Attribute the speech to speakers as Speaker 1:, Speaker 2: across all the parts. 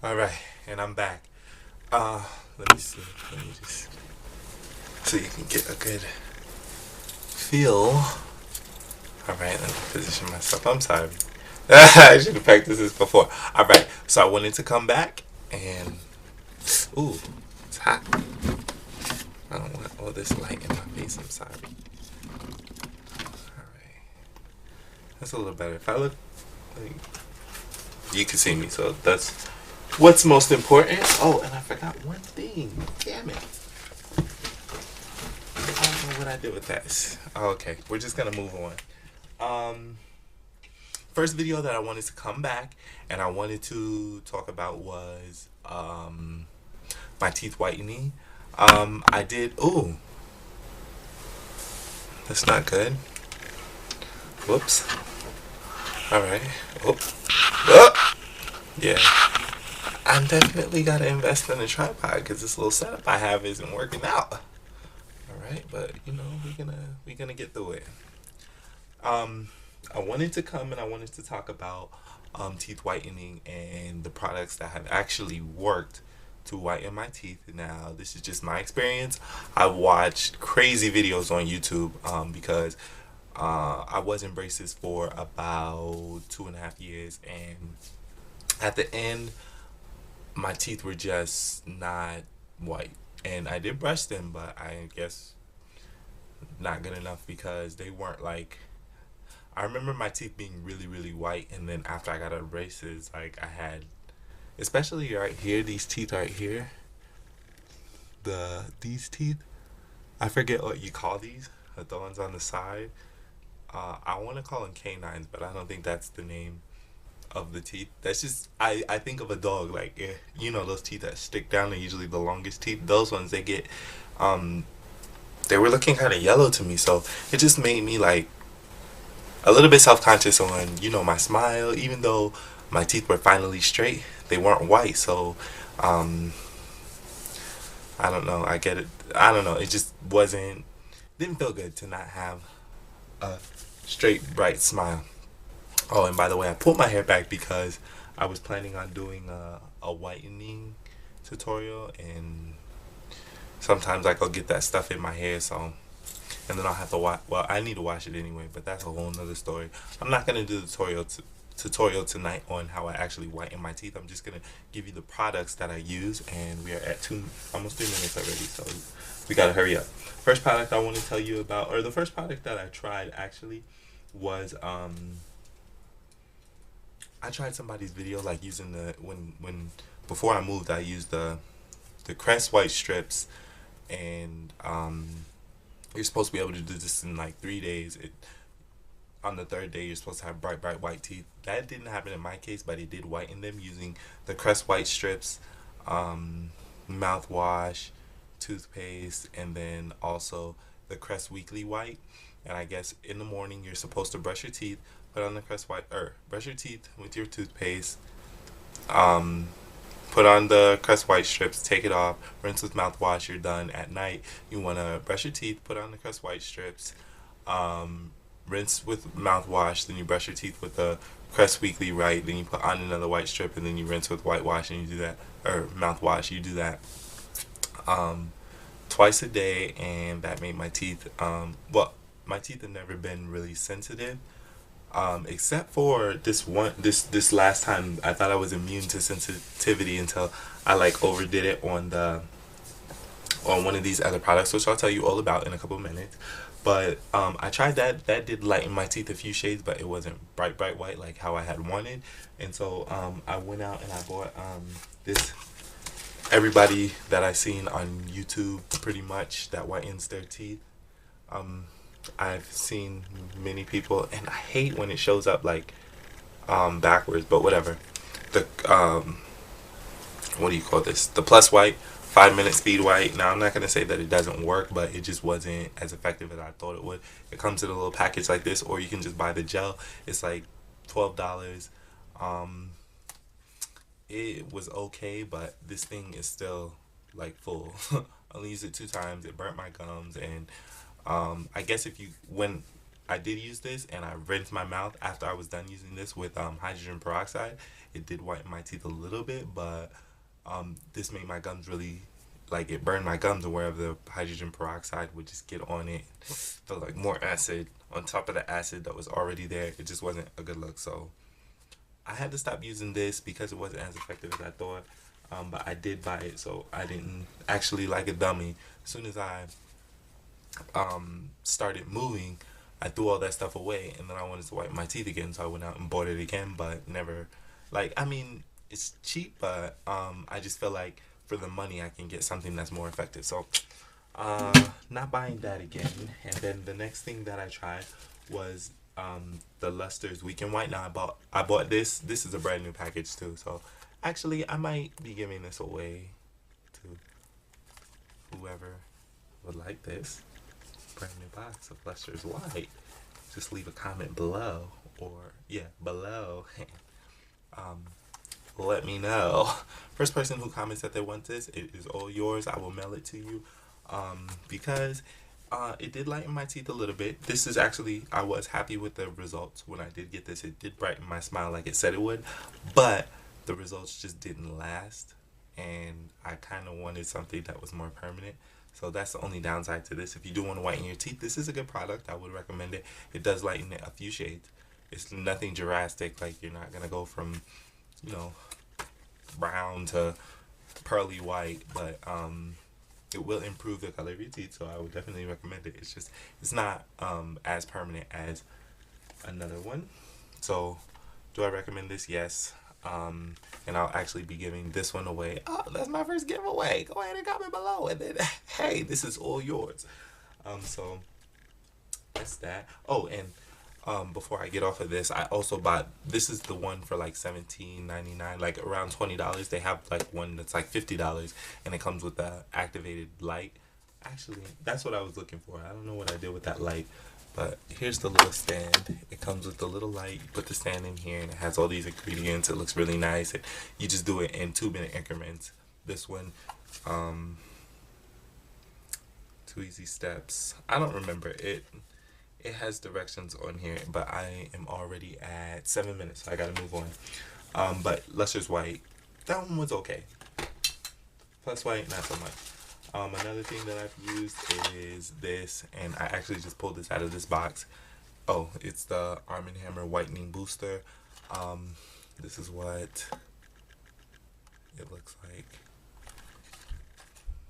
Speaker 1: All right, and I'm back. Let me see. Let me just so you can get a good feel. All right, let me position myself. I'm sorry. I should have practiced this before. All right, so I wanted to come back and ooh, it's hot. I don't want all this light in my face. I'm sorry. All right, that's a little better. If I look, like, you can see me, so that's what's most important. Oh, and I forgot one thing. Damn it. I don't know what I did with that. Oh, okay, we're just gonna move on. Um, First video that I wanted to come back and I wanted to talk about was my teeth whitening. I did. Ooh, that's not good. Whoops. All right. Oh, oh. Yeah. I definitely gotta invest in a tripod because this little setup I have isn't working out. All right, but you know we're gonna get through it. Um, I wanted to come and I wanted to talk about teeth whitening and the products that have actually worked to whiten my teeth. Now, this is just my experience. I watched crazy videos on YouTube because I was in braces for about 2.5 years, and at the end, my teeth were just not white. And I did brush them, but I guess not good enough because they weren't like I remember my teeth being really, really white, and then after I got out of braces, like I had, especially right here, these teeth right here, these teeth. I forget what you call these, the ones on the side. I want to call them canines, but I don't think that's the name of the teeth. That's just I think of a dog like you know those teeth that stick down are usually the longest teeth. Those ones they get, um, they were looking kind of yellow to me, so it just made me like a little bit self-conscious on my smile, even though my teeth were finally straight, they weren't white. So um I don't know, I get it. I don't know, it just didn't feel good to not have a straight bright smile. Oh, and by the way, I pulled my hair back because I was planning on doing a whitening tutorial, and sometimes I go get that stuff in my hair, so and then I'll have to wash. Well, I need to wash it anyway, but that's a whole nother story. I'm not gonna do the tutorial tonight on how I actually whiten my teeth. I'm just gonna give you the products that I use, and we are at almost 3 minutes already, so we gotta hurry up. First product I want to tell you about, or the first product that I tried actually was I tried somebody's video like using the when before I moved I used the Crest white strips, and you're supposed to be able to do this in like 3 days. On the third day, you're supposed to have bright, bright white teeth. That didn't happen in my case, but it did whiten them using the Crest white strips, mouthwash, toothpaste, and then also the Crest Weekly White. And I guess in the morning, you're supposed to brush your teeth, put on the Crest White, or brush your teeth with your toothpaste, um, put on the Crest White strips, take it off, rinse with mouthwash, you're done. At night, you want to brush your teeth, put on the Crest White strips, um, rinse with mouthwash, then you brush your teeth with the Crest Weekly Right, then you put on another white strip, and then you rinse with whitewash, and you do that, or mouthwash, you do that um, twice a day, and that made my teeth, well, my teeth have never been really sensitive. Except for this last time, I thought I was immune to sensitivity until I like overdid it on one of these other products, which I'll tell you all about in a couple of minutes. But I tried that. That did lighten my teeth a few shades, but it wasn't bright, bright white like how I had wanted. And so I went out and I bought this. Everybody that I seen on YouTube, pretty much that whitens their teeth. Um, I've seen many people, and I hate when it shows up like backwards, but whatever. The what do you call this? The plus white, 5 minute speed white. Now I'm not gonna say that it doesn't work, but it just wasn't as effective as I thought it would. It comes in a little package like this, or you can just buy the gel. It's like $12. Um, it was okay, but this thing is still like full. I only used it 2 times. It burnt my gums, and I guess if you when I did use this, and I rinsed my mouth after I was done using this with hydrogen peroxide. It did whiten my teeth a little bit, but this made my gums really, like, it burned my gums, and wherever the hydrogen peroxide would just get on it, felt like more acid on top of the acid that was already there. It just wasn't a good look. So I had to stop using this because it wasn't as effective as I thought. But I did buy it, so I didn't actually like a dummy. As soon as I started moving, I threw all that stuff away, and then I wanted to wipe my teeth again, so I went out and bought it again, but never, like, I mean, it's cheap, but I just feel like for the money I can get something that's more effective. So not buying that again. And then the next thing that I tried was the Luster's Weekend White. Now I bought this. This is a brand new package too, so actually I might be giving this away to whoever would like this brand new box of Luster's White. Just leave a comment below, or yeah, below. Let me know. First person who comments that they want this, it is all yours. I will mail it to you. Because it did lighten my teeth a little bit. This is actually, I was happy with the results when I did get this. It did brighten my smile like it said it would, but the results just didn't last, and I kind of wanted something that was more permanent. So that's the only downside to this. If you do want to whiten your teeth, this is a good product. I would recommend it. It does lighten it a few shades. It's nothing drastic. Like, you're not gonna go from, you know, brown to pearly white, but it will improve the color of your teeth. So I would definitely recommend it. It's just, it's not as permanent as another one. So do I recommend this? Yes. And I'll actually be giving this one away. Oh, that's my first giveaway. Go ahead and comment below, and then hey, this is all yours. So that's that. Oh, and before I get off of this, I also bought, this is the one for like $17.99, like around $20. They have like one that's like $50, and it comes with the activated light. Actually, that's what I was looking for. I don't know what I did with that light, but here's the little stand. It comes with the little light. You put the stand in here, and it has all these ingredients. It looks really nice. And you just do it in 2-minute increments. This one, 2 easy steps. I don't remember it. It has directions on here, but I am already at 7 minutes, so I gotta move on. But Luster's White, that one was okay. Plus White, not so much. Another thing that I've used is this, and I actually just pulled this out of this box. Oh, it's the Arm & Hammer Whitening Booster. This is what it looks like.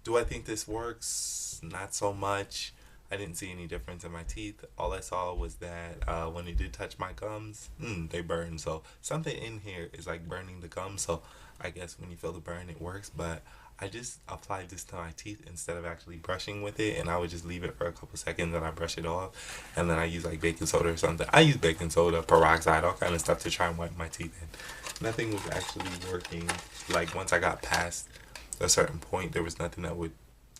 Speaker 1: Do I think this works? Not so much. I didn't see any difference in my teeth. All I saw was that when it did touch my gums, they burned. So something in here is like burning the gums. So I guess when you feel the burn, it works. But I just applied this to my teeth instead of actually brushing with it, and I would just leave it for a couple seconds and I brush it off, and then I use like baking soda or something. I use baking soda, peroxide, all kind of stuff to try and wipe my teeth in. Nothing was actually working. Like, once I got past a certain point, there was nothing that would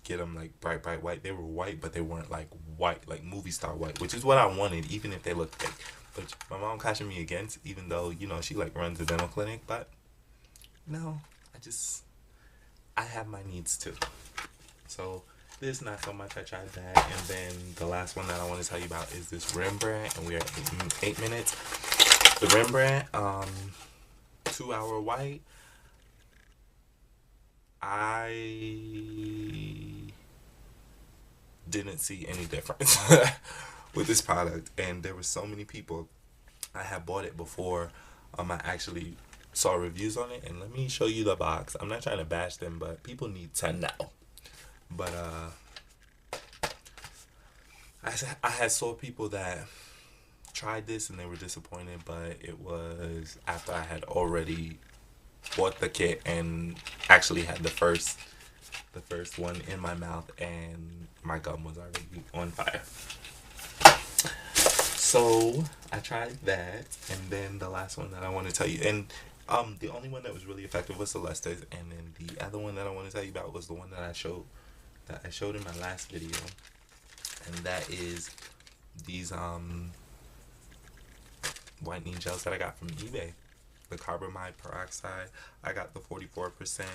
Speaker 1: get them like bright white. They were white, but they weren't like white, like movie star white, which is what I wanted, even if they looked fake. But my mom cautioned me against, even though, you know, she like runs a dental clinic. But no, I have my needs too. So this, not so much. I tried that. And then the last one that I want to tell you about is this Rembrandt, and we're at 8 minutes. The Rembrandt 2-hour white. I didn't see any difference with this product, and there were so many people. I had bought it before I actually saw reviews on it, and let me show you the box. I'm not trying to bash them, but people need to know. But I had saw people that tried this and they were disappointed, but it was after I had already bought the kit and actually had the first one in my mouth, and my gum was already on fire. So I tried that, and then the last one that I want to tell you, and the only one that was really effective was Celeste's, and then the other one that I want to tell you about was the one that I showed in my last video, and that is these whitening gels that I got from eBay. The carbamide peroxide, I got the 44%.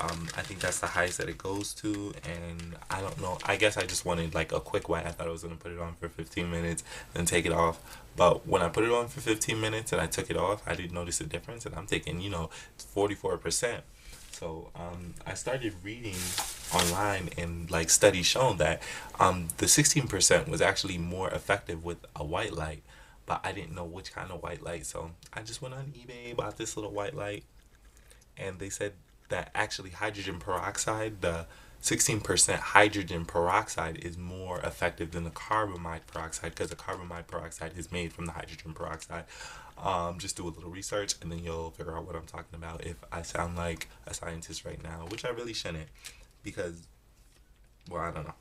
Speaker 1: I think that's the highest that it goes to, and I don't know. I guess I just wanted like a quick white. I thought I was gonna put it on for 15 minutes and take it off. But when I put it on for 15 minutes and I took it off, I didn't notice a difference. And I'm taking, 44%. So I started reading online, and like studies shown that the 16% was actually more effective with a white light. But I didn't know which kind of white light, so I just went on eBay, bought this little white light, and they said that actually hydrogen peroxide, the 16% hydrogen peroxide, is more effective than the carbamide peroxide, because the carbamide peroxide is made from the hydrogen peroxide. Just do a little research and then you'll figure out what I'm talking about if I sound like a scientist right now, which I really shouldn't, because, well, I don't know.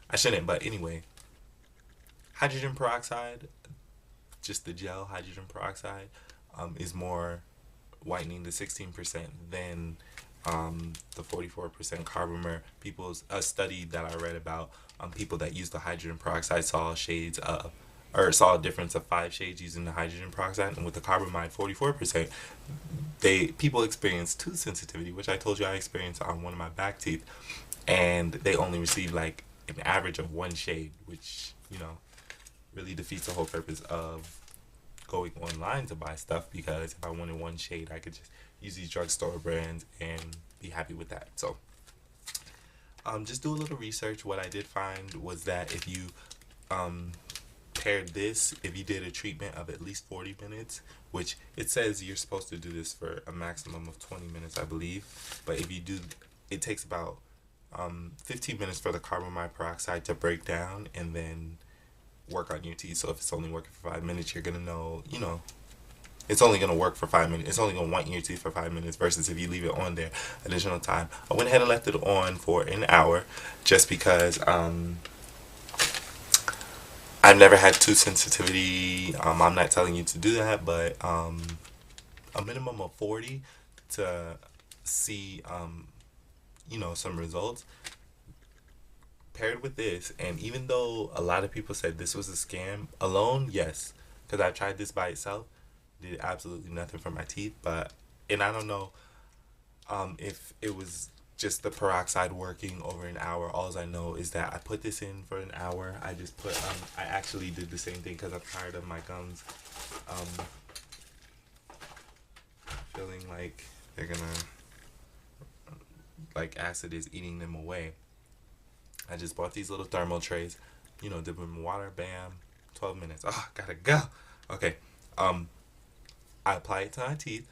Speaker 1: I shouldn't, but anyway, hydrogen peroxide, just the gel hydrogen peroxide, is more whitening, the 16%, than the 44% carbomer. People's a study that I read about, people that use the hydrogen peroxide saw shades of, or saw a difference of 5 shades using the hydrogen peroxide, and with the carbamide 44%, people experience tooth sensitivity, which I told you I experienced on one of my back teeth, and they only received like an average of 1 shade, which really defeats the whole purpose of going online to buy stuff, because if I wanted 1 shade, I could just use these drugstore brands and be happy with that. So just do a little research. What I did find was that if you paired this, if you did a treatment of at least 40 minutes, which it says you're supposed to do this for a maximum of 20 minutes, I believe, but if you do, it takes about 15 minutes for the carbamide peroxide to break down and then work on your teeth. So if it's only working for 5 minutes, you're gonna know, it's only gonna work for 5 minutes. It's only gonna whiten your teeth for 5 minutes, versus if you leave it on there additional time. I went ahead and left it on for an hour, just because I've never had tooth sensitivity. I'm not telling you to do that, but a minimum of 40 to see some results. Paired with this, and even though a lot of people said this was a scam, alone, yes, because I tried this by itself, did absolutely nothing for my teeth. But, and I don't know if it was just the peroxide working over an hour. All I know is that I put this in for an hour. I just put I actually did the same thing because I'm tired of my gums feeling like they're gonna, like acid is eating them away. I just bought these little thermal trays, dip them in water, bam, 12 minutes. Oh, gotta go. Okay. I apply it to my teeth.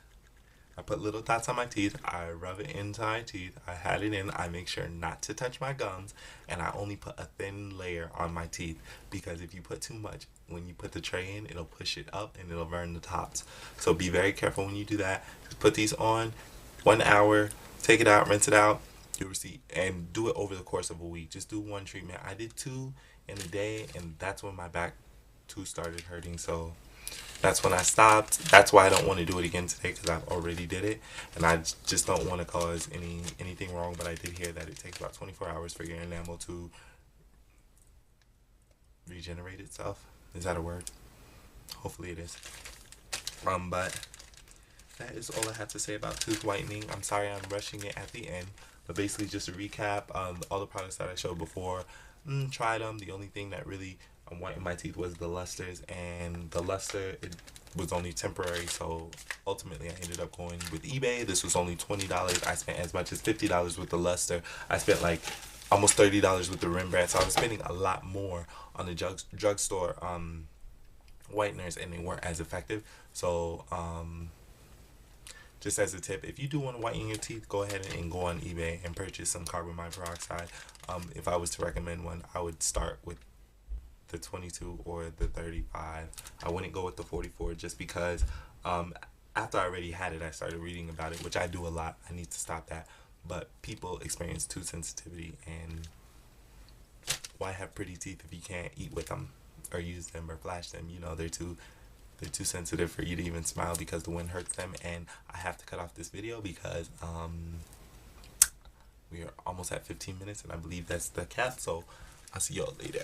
Speaker 1: I put little dots on my teeth. I rub it into my teeth. I had it in. I make sure not to touch my gums, and I only put a thin layer on my teeth, because if you put too much, when you put the tray in, it'll push it up and it'll burn the tops. So be very careful when you do that. Just put these on 1 hour, take it out, rinse it out. You'll receive, and do it over the course of a week. Just do 1 treatment. I did 2 in a day, and that's when my back tooth started hurting. So that's when I stopped. That's why I don't want to do it again today, because I've already did it, and I just don't want to cause anything wrong. But I did hear that it takes about 24 hours for your enamel to regenerate itself. Is that a word? Hopefully it is. But that is all I have to say about tooth whitening. I'm sorry I'm rushing it at the end. But basically, just to recap, all the products that I showed before, tried them. The only thing that really whitened my teeth was the lusters, and the luster, it was only temporary. So ultimately, I ended up going with eBay. This was only $20. I spent as much as $50 with the luster. I spent like almost $30 with the Rembrandt. So I was spending a lot more on the drugstore whiteners, and they weren't as effective. So just as a tip, if you do want to whiten your teeth, go ahead and go on eBay and purchase some carbamide peroxide. If I was to recommend one, I would start with the 22 or the 35. I wouldn't go with the 44, just because after I already had it, I started reading about it, which I do a lot. I need to stop that. But people experience tooth sensitivity, and why have pretty teeth if you can't eat with them or use them or flash them? They're too sensitive for you to even smile, because the wind hurts them. And I have to cut off this video because we are almost at 15 minutes, and I believe that's the cap. So I'll see y'all later.